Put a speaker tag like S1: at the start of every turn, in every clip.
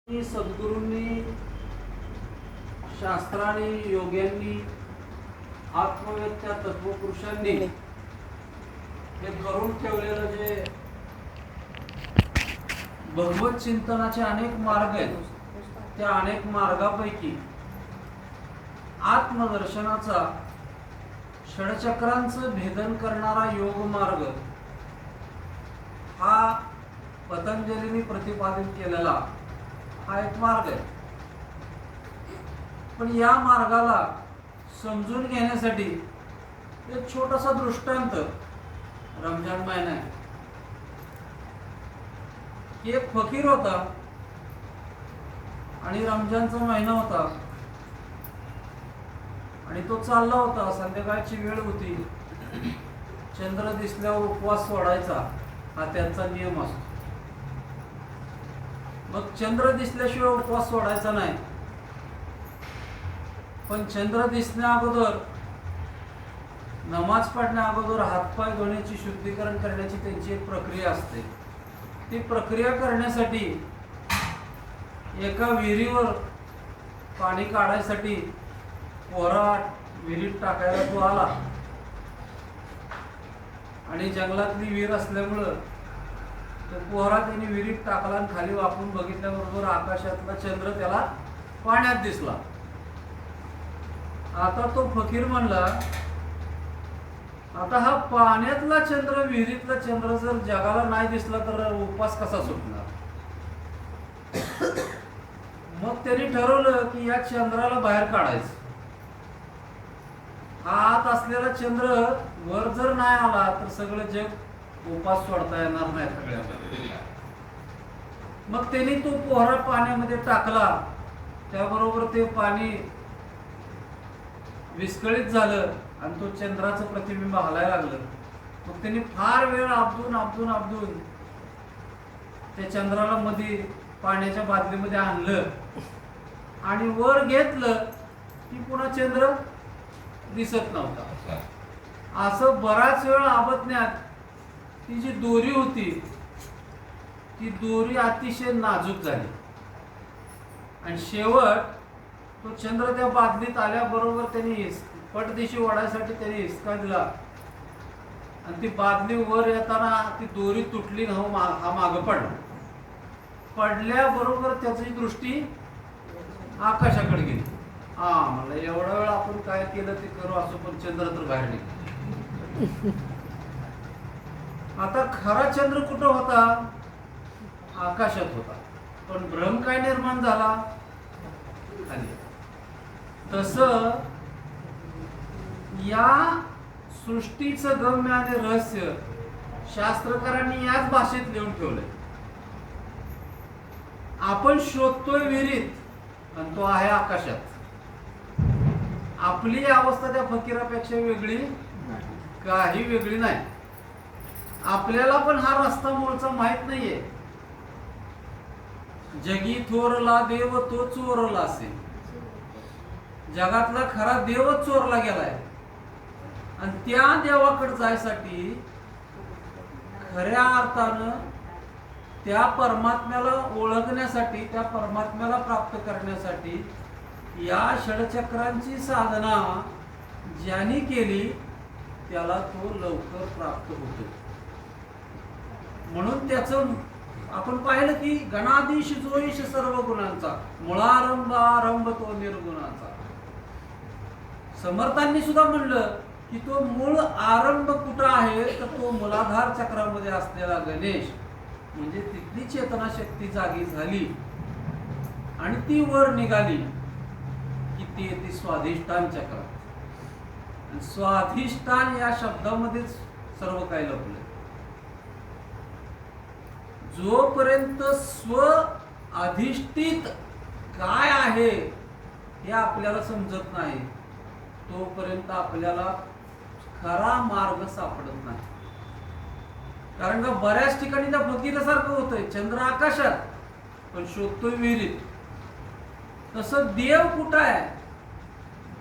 S1: सद्गुरूंनी, शास्त्रांनी, योग्यांनी, आत्मवेत्या तत्वपुरुषांनी हे करून ठेवलेलं जे भगवत चिंतनाचे अनेक मार्ग आहेत, त्या अनेक मार्गापैकी आत्मदर्शनाचा षडचक्रांचं भेदन करणारा योग मार्ग हा पतंजलींनी प्रतिपादित केलेला हा एक मार्ग आहे. पण या मार्गाला समजून घेण्यासाठी एक छोटासा दृष्टांत रमजान महिना आहे. एक फकीर होता आणि रमजानचा महिना होता आणि तो चालला होता. संध्याकाळची वेळ होती. चंद्र दिसल्यावर उपवास सोडायचा हा त्यांचा नियम असतो. मग चंद्र दिसल्याशिवाय उपवास सोडायचा नाही. पण चंद्र दिसण्या अगोदर, नमाज पडण्या अगोदर हातपाय धुण्याची, शुद्धीकरण करण्याची त्यांची एक प्रक्रिया असते. ती प्रक्रिया करण्यासाठी एका विहिरीवर पाणी काढायसाठी पोहरा विहिरीत टाकायला तो आला आणि जंगलातली विहीर असल्यामुळं तो पोहरा त्यांनी विहिरीत टाकला आणि खाली वाकून बघितल्याबरोबर आकाशातला चंद्र त्याला पाण्यात दिसला. आता तो फकीर म्हणला, आता हा पाण्यातला चंद्र, विहिरीतला चंद्र जर जगाला नाही दिसला तर उपवास कसा सुटणार? मग त्यांनी ठरवलं की या चंद्राला बाहेर काढायचं. हा आत असलेला चंद्र वर जर नाही आला तर सगळं जग उपास सोडता येणार नाही सगळ्यांना. मग त्यांनी तो पोहरा पाण्यामध्ये टाकला. त्याबरोबर ते पाणी विस्कळीत झालं आणि तो चंद्राचं प्रतिबिंब हलायला लागलं. मग त्यांनी फार वेळ आपदून त्या चंद्राला मध्ये पाण्याच्या बादलीमध्ये आणलं आणि वर घेतलं की पुन्हा चंद्र दिसत नव्हता. असं बराच वेळ आबदण्यात ती जी दोरी होती ती दोरी अतिशय नाजूक झाली आणि शेवट तो चंद्र त्या बादलीत आल्याबरोबर त्यांनी पटदिशी ओढायसाठी त्यांनी हिसका दिला आणि ती बादली वर येताना ती दोरी तुटली, हा मागं पडला. पडल्याबरोबर त्याची दृष्टी आकाशाकडे गेली. म्हणलं एवढा वेळ आपण काय केलं ते करू, असं पण चंद्र तर बाहेर निघाला. आता खरा चंद्र कुठं होता? आकाशात होता. पण भ्रम काय निर्माण झाला? खाली. तसं या सृष्टीचं गम्य आणि रहस्य शास्त्रकारांनी याच भाषेत लिहून ठेवलंय. आपण शोधतोय विहिरीत आणि तो आहे आकाशात. आपली अवस्था त्या फकीरापेक्षा वेगळी काही वेगळी नाही. आपल्याला पण हा रस्ता मूळचा माहित नाहीये. जगी थोरला देव तो चोरला असे. जगातला खरा देवच चोरला गेलाय आणि त्या देवाकडे जायसाठी खऱ्या अर्थानं त्या परमात्म्याला ओळखण्यासाठी, त्या परमात्म्याला प्राप्त करण्यासाठी या षडचक्रांची साधना ज्याने केली त्याला तो लवकर प्राप्त होतो. म्हणून त्याचं आपण पाहिलं की गणाधीश जोईश सर्व गुणांचा, मुळारंभ आरंभ तो निर्गुणाचा. समर्थांनी सुद्धा म्हणलं की तो मूळ आरंभ कुठं आहे तर तो मूलाधार चक्रामध्ये असलेला गणेश, म्हणजे तिथली चेतना शक्ती जागी झाली आणि ती वर निघाली की ती येते स्वाधिष्ठान चक्रात. आणि स्वाधिष्ठान या शब्दामध्येच सर्व काही लपलंय. जोपर्यंत स्व अधिष्ठित काय आहे हे आपल्याला समजत नाही तोपर्यंत आपल्याला खरा मार्ग सापडत नाही. कारण का बऱ्याच ठिकाणी त्या फकीरासारखं होतंय. चंद्र आकाशात पण शोधतोय विहिरीत. तसं देव कुठं आहे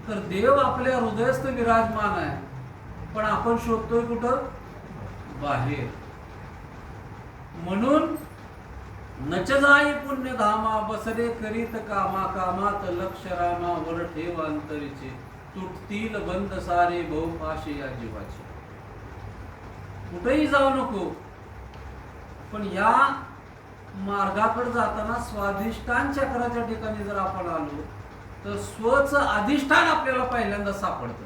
S1: तर देव आपल्या हृदयस्थ विराजमान आहे, पण आपण शोधतोय कुठं? बाहेर. म्हणून नच जाई पुण्यधामा बसरे करीत कामा कामात लक्ष रामा वर ठेव अंतरीचे तुटतील बंद सारे बहुपाशे या जीवाचे. कुठेही जाऊ नको, पण या मार्गाकडे जाताना स्वाधिष्ठान चक्राच्या ठिकाणी जर आपण आलो तर स्वचं अधिष्ठान आपल्याला पहिल्यांदा सापडतं.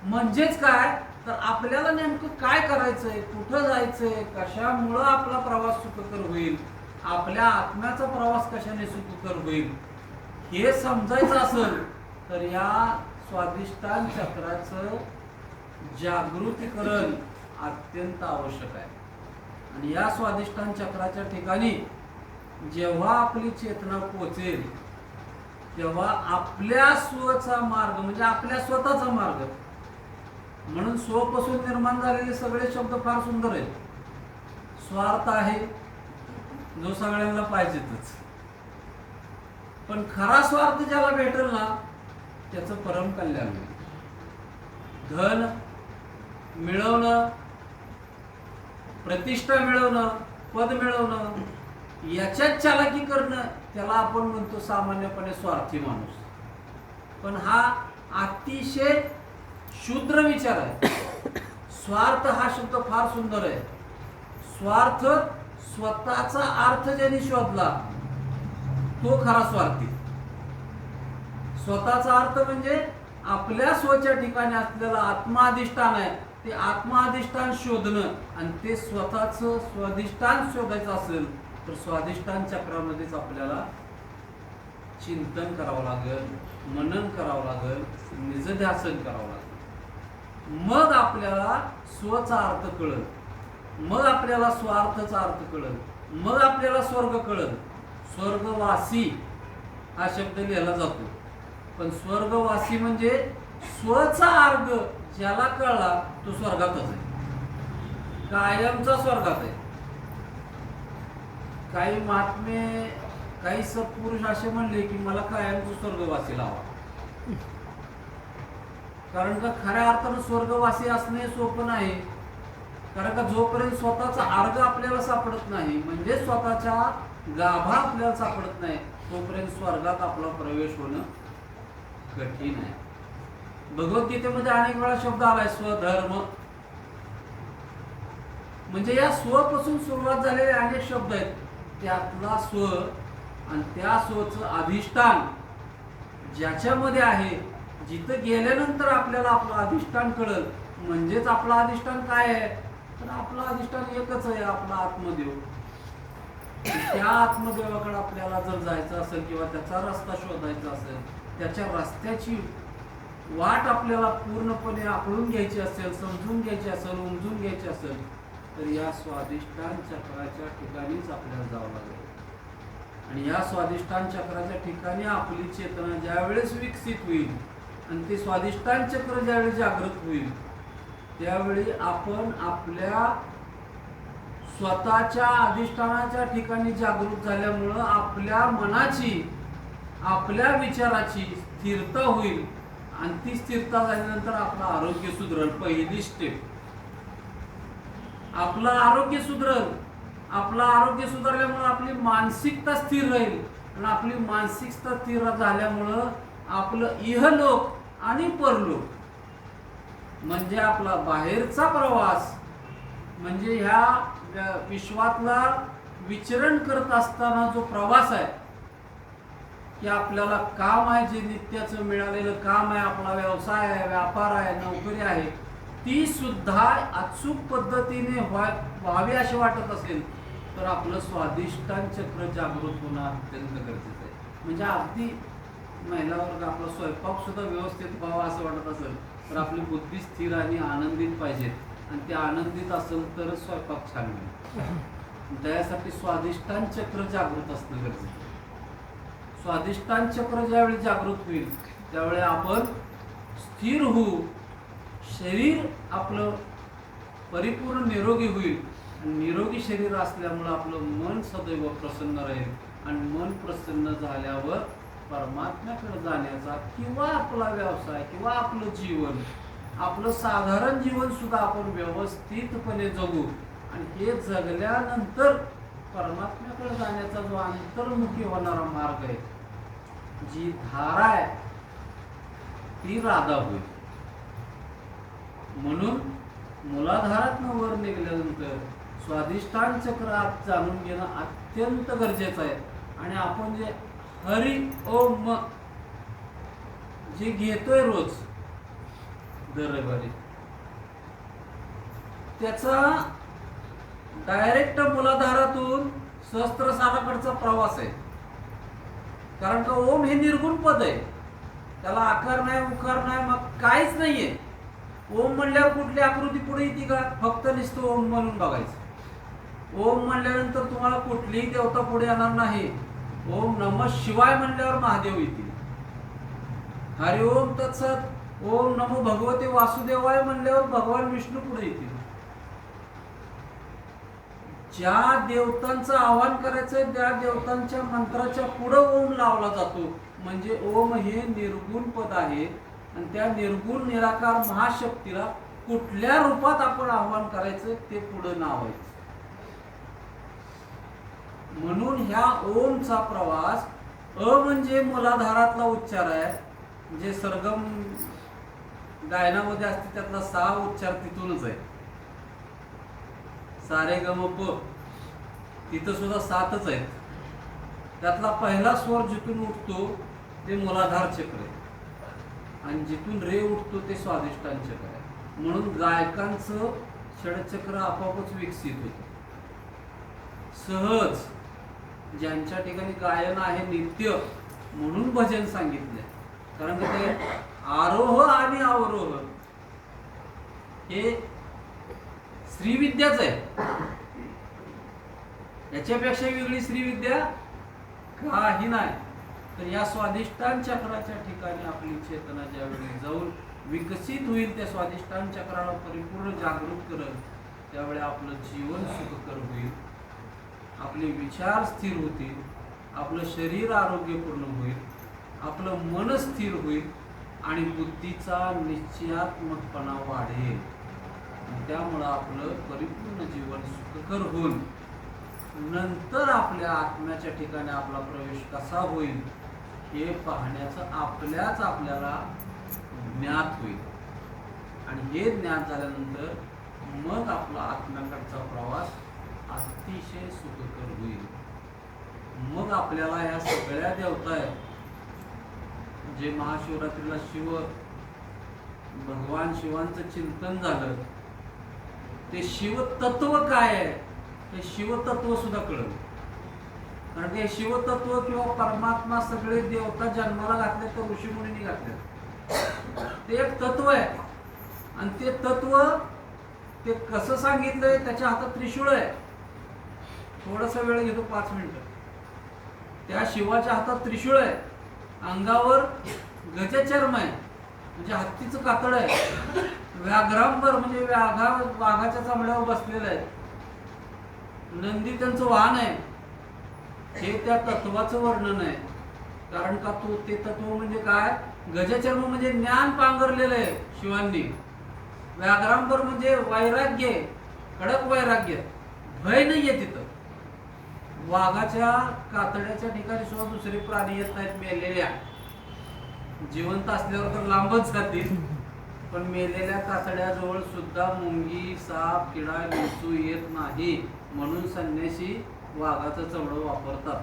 S1: म्हणजेच काय तर आपल्याला नेमकं काय करायचंय, कुठं जायचंय, कशामुळं आपला प्रवास सुखकर होईल, आपल्या आत्म्याचा प्रवास कशाने सुखकर होईल हे समजायचं असेल तर या स्वाधिष्ठान चक्राचं जागृतीकरण अत्यंत आवश्यक आहे. आणि या स्वाधिष्ठान चक्राच्या ठिकाणी जेव्हा आपली चेतना पोचेल तेव्हा आपल्या स्वचा मार्ग म्हणजे आपल्या स्वतःचा मार्ग, म्हणून स्वपासून निर्माण झालेले सगळे शब्द फार सुंदर आहेत. स्वार्थ आहे जो सगळ्यांना पाहिजेतच, पण खरा स्वार्थ ज्याला भेटेल ना त्याचं परम कल्याण होईल. धन मिळवणं, प्रतिष्ठा मिळवणं, पद मिळवणं याच्यात चालाकी करणं त्याला आपण म्हणतो सामान्यपणे स्वार्थी माणूस. पण हा अतिशय शूद्र विचार आहे. स्वार्थ हा शब्द फार सुंदर आहे. स्वार्थ स्वतःचा अर्थ ज्यांनी शोधला तो खरा स्वार्थी. स्वतःचा अर्थ म्हणजे आपल्या स्वच्या ठिकाणी असलेला आत्माधिष्ठान आहे, ते आत्माधिष्ठान शोधणं. आणि ते स्वतःचं स्वाधिष्ठान शोधायचं असेल तर स्वाधिष्ठान चक्रामध्येच आपल्याला चिंतन करावं लागेल, मनन करावं लागेल, निजध्यासन करावं लागेल. मग आपल्याला स्वचा अर्थ कळेल, मग आपल्याला स्वार्थचा अर्थ कळेल, मग आपल्याला स्वर्ग कळेल. स्वर्गवासी हा शब्द लिहिला जातो, पण स्वर्गवासी म्हणजे स्वचा अर्थ ज्याला कळला तो स्वर्गातच आहे, कायमचा स्वर्गात आहे. काही महात्मे, काही सत्पुरुष असे म्हणले की मला कायमचं स्वर्गवासी लावा. कारण का खऱ्या अर्थानं स्वर्गवासी असणे सोपं नाही. कारण का जोपर्यंत स्वतःचा अर्घ आपल्याला सापडत नाही, म्हणजे स्वतःच्या गाभा आपल्याला सापडत नाही, तोपर्यंत स्वर्गात आपला प्रवेश होणं कठीण आहे. भगवद्गीतेमध्ये अनेक वेळा शब्द आलाय स्वधर्म, म्हणजे या स्वपासून सुरुवात झालेले अनेक शब्द आहेत. त्यातला स्व आणि त्या स्वचं अधिष्ठान ज्याच्यामध्ये आहे, जिथं गेल्यानंतर आपल्याला आपलं अधिष्ठान कळेल. म्हणजेच आपलं अधिष्ठान काय आहे तर आपलं अधिष्ठान एकच आहे, आपला आत्मदेव. त्या आत्मदेवाकडे आपल्याला जर जायचं असेल किंवा त्याचा रस्ता शोधायचा असेल, त्याच्या रस्त्याची वाट आपल्याला पूर्णपणे आकळून घ्यायची असेल, समजून घ्यायची असेल, उमजून घ्यायची असेल तर या स्वाधिष्ठान चक्राच्या ठिकाणीच आपल्याला जावं लागेल. आणि या स्वाधिष्ठान चक्राच्या ठिकाणी आपली चेतना ज्यावेळेस विकसित होईल आणि ते स्वाधिष्ठान चक्र ज्यावेळी जागृत होईल त्यावेळी आपण आपल्या स्वतःच्या अधिष्ठानाच्या ठिकाणी जागृत झाल्यामुळं आपल्या मनाची, आपल्या विचाराची स्थिरता होईल. आणि ती स्थिरता झाल्यानंतर आपलं आरोग्य सुधरेल. पहिली स्टेप, आपलं आरोग्य सुधरेल. आपलं आरोग्य सुधारल्यामुळं आपली मानसिकता स्थिर राहील आणि आपली मानसिकता स्थिर झाल्यामुळं आपलं इहलोक आणि परलोक म्हणजे आपला बाहेरचा प्रवास, म्हणजे ह्या विश्वातला विचरण करत असताना जो प्रवास आहे की आपल्याला काम आहे, जे नित्याचं मिळालेलं काम आहे, आपला व्यवसाय आहे, व्यापार आहे, नोकरी आहे, ती सुद्धा अचूक पद्धतीने व्हावी असे वाटत असेल तर आपलं स्वाधिष्ठान चक्र जागृत होणं अत्यंत गरजेचं आहे. म्हणजे अगदी महिला वर्ग आपला स्वयंपाक सुद्धा व्यवस्थित व्हावा असं वाटत असेल तर आपली बुद्धी स्थिर आणि आनंदित पाहिजे, आणि ते आनंदित असेल तरच स्वयंपाक छान होईल. त्यासाठी स्वाधिष्ठान चक्र जागृत असणं गरजेचं आहे. स्वाधिष्ठान चक्र ज्यावेळी जागृत होईल त्यावेळी आपण स्थिर होऊ, शरीर आपलं परिपूर्ण निरोगी होईल. आणि निरोगी शरीर असल्यामुळं आपलं मन सदैव प्रसन्न राहील, आणि मन प्रसन्न झाल्यावर परमात्म्याकडे जाण्याचा किंवा आपला व्यवसाय किंवा आपलं जीवन, आपलं साधारण जीवन सुद्धा आपण व्यवस्थितपणे जगू. आणि हे जगल्यानंतर परमात्म्याकडे जाण्याचा जो अंतर्मुखी होणारा मार्ग आहे, जी धारा आहे ती राधा होईल. म्हणून मूलाधारातनं वर निघाल्यानंतर स्वाधिष्ठान चक्र आत जाणून घेणं अत्यंत गरजेचं आहे. आणि आपण जे हरी ओम जे घेतोय रोज दर रविवारी, त्याचा डायरेक्ट मूलाधारातून सहस्त्रसाराकडचा प्रवास आहे. कारण का ओम हे निर्गुण पद आहे, त्याला आकार नाही, उकार नाही, मग काहीच नाहीये. ओम म्हणल्यावर कुठली आकृती पुढे येते का? फक्त नुसतं ओम म्हणून बघायचं. ओम म्हणल्यानंतर तुम्हाला कुठलीही देवता पुढे येणार नाही. ओम नमः शिवाय म्हणल्यावर महादेव येतील. हरि ओम तत्सत. ओम नमो भगवते वासुदेवाय म्हणल्यावर भगवान विष्णू पुढे येतील. ज्या देवतांचं आवाहन करायचं त्या देवतांच्या मंत्राच्या पुढे ओम लावला जातो. म्हणजे ओम हे निर्गुण पद आहे आणि त्या निर्गुण निराकार महाशक्तीला कुठल्या रूपात आपण आव्हान करायचं ते पुढे नावायचं. म्हणून ह्या ओमचा प्रवास, अ म्हणजे मूलाधारातला उच्चार आहे, जे सरगम गायनामध्ये असते त्यातला 6 उच्चार तिथूनच आहे. सारे गम प तिथं सुद्धा 7च आहेत. त्यातला पहिला स्वर जिथून उठतो ते मूलाधार चक्र आहे आणि जिथून रे उठतो ते स्वाधिष्ठान चक्र आहे. म्हणून गायकांचं षडचक्र आपोआपच विकसित होतं. सहज ज्यांच्या ठिकाणी गायन आहे नित्य म्हणून भजन सांगितलंय. कारण ते आरोह आणि अवरोह हे श्रीविद्याच आहे. याच्यापेक्षा वेगळी श्रीविद्या काही नाही. तर या स्वाधिष्ठान चक्राच्या ठिकाणी आपली चेतना ज्यावेळी जाऊन विकसित होईल, त्या स्वाधिष्ठान चक्राला परिपूर्ण जागृत करत, त्यावेळी आपलं जीवन सुखकर होईल, आपले विचार स्थिर होतील, आपलं शरीर आरोग्यपूर्ण होईल, आपलं मन स्थिर होईल आणि बुद्धीचा निश्चयात्मकपणा वाढेल. त्यामुळं आपलं परिपूर्ण जीवन सुखकर होईल. नंतर आपल्या आत्म्याच्या ठिकाणी आपला प्रवेश कसा होईल हे पाहण्याचं आपल्याला ज्ञात होईल. आणि हे ज्ञात झाल्यानंतर मग आपला आत्म्याकडचा प्रवास अतिशय सुखकर होईल. मग आपल्याला या सगळ्या देवता आहेत, जे महाशिवरात्रीला भगवान शिवांचं चिंतन झालं, ते शिवतत्व काय आहे हे शिवतत्व सुद्धा कळलं. कारण ते शिवतत्व किंवा परमात्मा सगळे देवता जन्माला घातले तर ऋषीमुनींनी घातले. ते एक तत्व आहे आणि ते तत्व ते कसं सांगितलंय, त्याच्या हातात त्रिशूळ आहे. थोडासा वेळ घेतो, 5 मिनिटं. त्या शिवाच्या हातात त्रिशूळ आहे, अंगावर गजचर्म आहे म्हणजे हत्तीचं कातड आहे, व्याघ्रांबर म्हणजे वाघाच्या चामड्यावर बसलेलं आहे, नंदी त्यांचं वाहन आहे. हे त्या तत्वाचं वर्णन आहे. कारण का ते तत्व म्हणजे काय? गजचर्म म्हणजे ज्ञान पांघरलेलं आहे शिवांनी. व्याघ्रांबर म्हणजे वैराग्य, कडक वैराग्य, भय नाहीये तिथं. वाघाच्या कातड्याच्या ठिकाणी सुद्धा दुसरे प्राणी येत नाहीत मेलेल्या. जिवंत असल्यावर तर लांबच जातील, पण मेलेल्या कातड्याजवळ सुद्धा मुंगी, साप, किडा, विंचू येत नाही. म्हणून संन्यासी वाघाचं चमडं वापरतात.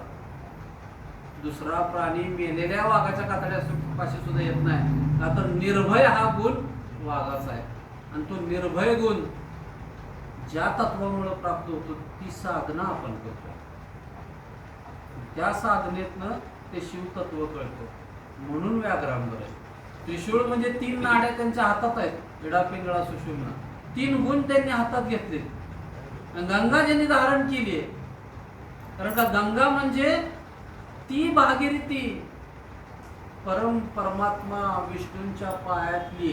S1: दुसरा प्राणी मेलेल्या वाघाच्या कातड्यापाशी सुद्धा येत नाही. का तर निर्भय हा गुण वाघाचा आहे. आणि तो निर्भय गुण ज्या तत्वामुळे प्राप्त होतो ती साधना आपण करतो. त्या साधनेतनं ते शिवतत्व कळतं. म्हणून व्याघ्रांबर आहे. त्रिशूळ म्हणजे 3 नाड्या त्यांच्या हातात आहेत, इडा, पिंगळा, सुषुम्ना. 3 गुण त्यांनी हातात घेतले. गंगा ज्यांनी धारण केली आहे. कारण का गंगा म्हणजे ती भागीरथी परमात्मा विष्णूंच्या पायातली.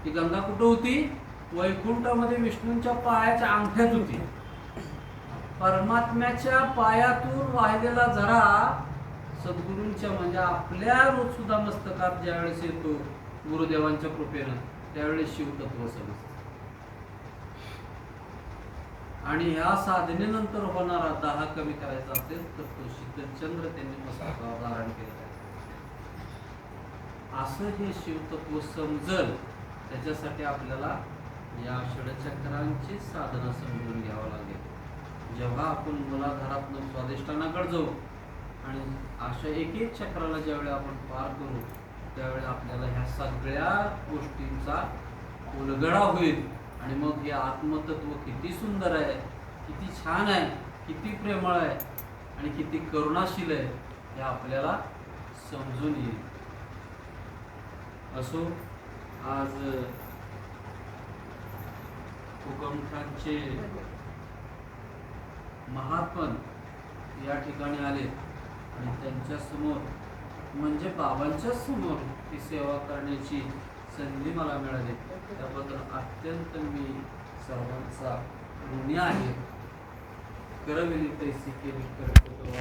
S1: ती गंगा कुठं होती? वैकुंठामध्ये विष्णूंच्या पायाच्या अंगठ्यात होती. परमात्म्याच्या पायातून वाहिलेला झरा सद्गुरूंच्या म्हणजे आपल्या रोज सुद्धा मस्तकात ज्यावेळेस येतो गुरुदेवांच्या कृपेनं, त्यावेळेस शिवतत्व समजतं. आणि ह्या साधनेनंतर होणारा दाह कमी करायचा असेल तर तो शीतलचंद्र त्यांनी मस्तकावर धारण केलेला आहे. असं हे शिवतत्व समजल त्याच्यासाठी आपल्याला या षडचक्रांची साधना समजून घ्यावं लागेल. जेव्हा आपण मूलाधारातून स्वाधिष्ठानाकडे जाऊ आणि अशा एक एक चक्राला ज्यावेळी आपण पार करू त्यावेळी आपल्याला ह्या सगळ्या गोष्टींचा उलगडा होईल आणि मग हे आत्मतत्व किती सुंदर आहे, किती छान आहे, किती प्रेमळ आहे आणि किती करुणाशील आहे हे आपल्याला समजून येईल. असो, आज हुकमखानचे महात्मन या ठिकाणी आले आणि त्यांच्या समोर म्हणजे बाबांच्या समोर ही सेवा करण्याची संधी मला मिळाली. त्याबद्दल अत्यंत मी सर्वांचा ऋणी आहे. करविली तैसी केली कर्तव्य